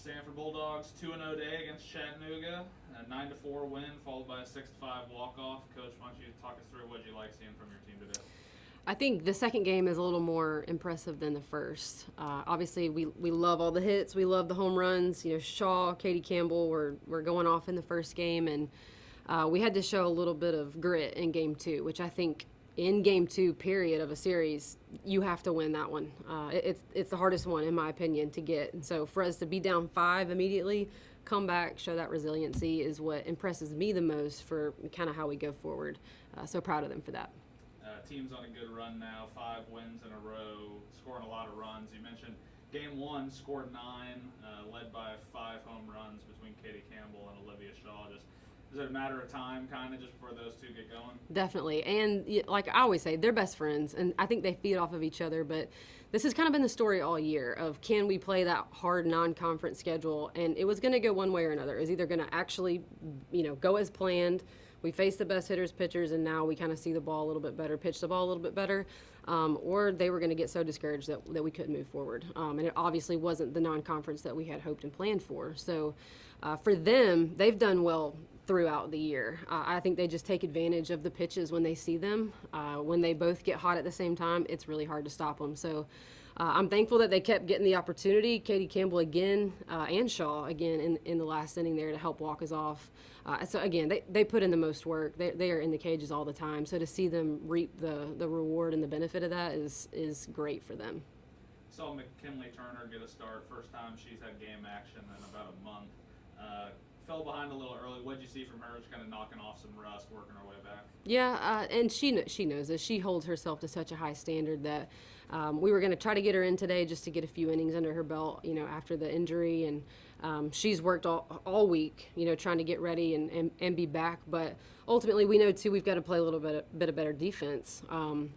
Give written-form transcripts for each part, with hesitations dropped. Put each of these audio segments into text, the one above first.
Samford Bulldogs 2-0 day against Chattanooga, a 9-4 win followed by a 6-5 walk-off. Coach, why don't you talk us through what you like seeing from your team today? I think the second game is a little more impressive than the first. Obviously, we love all the hits. We love the home runs. Shaw, Katie Campbell were going off in the first game, and we had to show a little bit of grit in game two, which I think in game two, period, of a series, you have to win that one. It's the hardest one, in my opinion, to get. And so for us to be down 5 immediately, come back, show that resiliency is what impresses me the most for kind of how we go forward. So proud of them for that. Team's on a good run now, 5 wins in a row, scoring a lot of runs. You mentioned game 1 scored 9, led by 5 home runs between Katie Campbell and Olivia Shaw. Is it a matter of time, kind of, just before those two get going? Definitely. And like I always say, they're best friends, and I think they feed off of each other. But this has kind of been the story all year of, can we play that hard non-conference schedule? And it was going to go one way or another. It was either going to actually, go as planned. We faced the best hitters, pitchers, and now we kind of see the ball a little bit better, pitch the ball a little bit better, or they were going to get so discouraged that we couldn't move forward. And it obviously wasn't the non-conference that we had hoped and planned for. So for them, they've done well throughout the year. I think they just take advantage of the pitches when they see them. When they both get hot at the same time, it's really hard to stop them. So I'm thankful that they kept getting the opportunity. Katie Campbell again, and Shaw again in the last inning there to help walk us off. So again, they put in the most work. They are in the cages all the time. So to see them reap the reward and the benefit of that is great for them. Saw McKinley Turner get a start. First time she's had game action in about a month. Fell behind a little early. What did you see from her? Just kind of knocking off some rust, working her way back. Yeah, and she knows this. She holds herself to such a high standard that we were going to try to get her in today just to get a few innings under her belt, after the injury. And she's worked all week, trying to get ready and be back. But ultimately, we know, too, we've got to play a little bit of better defense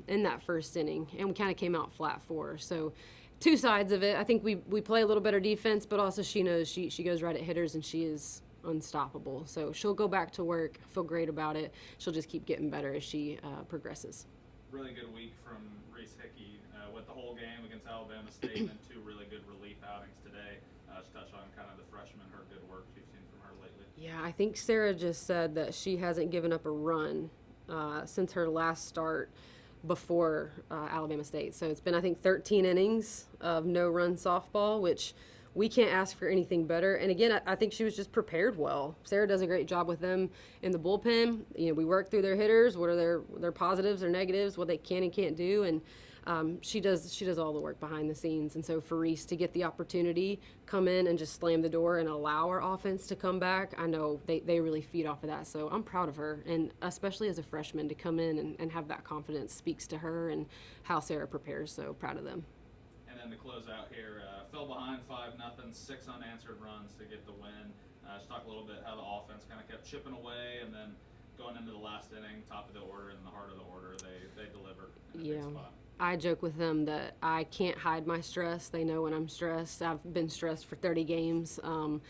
in that first inning. And we kind of came out flat for her. So two sides of it. I think we play a little better defense, but also she knows she goes right at hitters, and she is unstoppable. So she'll go back to work, feel great about it. She'll just keep getting better as she progresses. Really good week from Reese Hickey with the whole game against Alabama State and then 2 really good relief outings today. Just touch on kind of the freshman, her good work you've seen from her lately. Yeah, I think Sarah just said that she hasn't given up a run since her last start before Alabama State. So it's been, I think, 13 innings of no-run softball, which we can't ask for anything better. And again, I think she was just prepared well. Sarah does a great job with them in the bullpen. We work through their hitters. What are their positives or negatives? What they can and can't do. And she does all the work behind the scenes. And so for Reese to get the opportunity, come in and just slam the door and allow our offense to come back, I know they really feed off of that. So I'm proud of her, and especially as a freshman to come in and have that confidence speaks to her and how Sarah prepares. So proud of them. And then to close out here, fell behind 5-0, 6 unanswered runs to get the win. Just talk a little bit how the offense kind of kept chipping away, and then going into the last inning, top of the order and the heart of the order, they delivered in a big spot. I joke with them that I can't hide my stress. They know when I'm stressed. I've been stressed for 30 games. And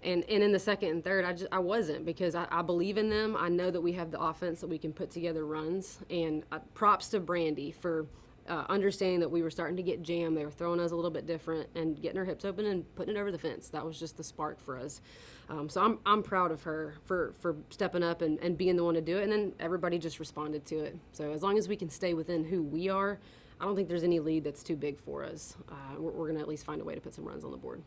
in the second and third, I wasn't, because I believe in them. I know that we have the offense that we can put together runs. And props to Brandy for understanding that we were starting to get jammed. They were throwing us a little bit different and getting her hips open and putting it over the fence. That was just the spark for us. So I'm proud of her for stepping up and being the one to do it. And then everybody just responded to it. So as long as we can stay within who we are, I don't think there's any lead that's too big for us. We're going to at least find a way to put some runs on the board.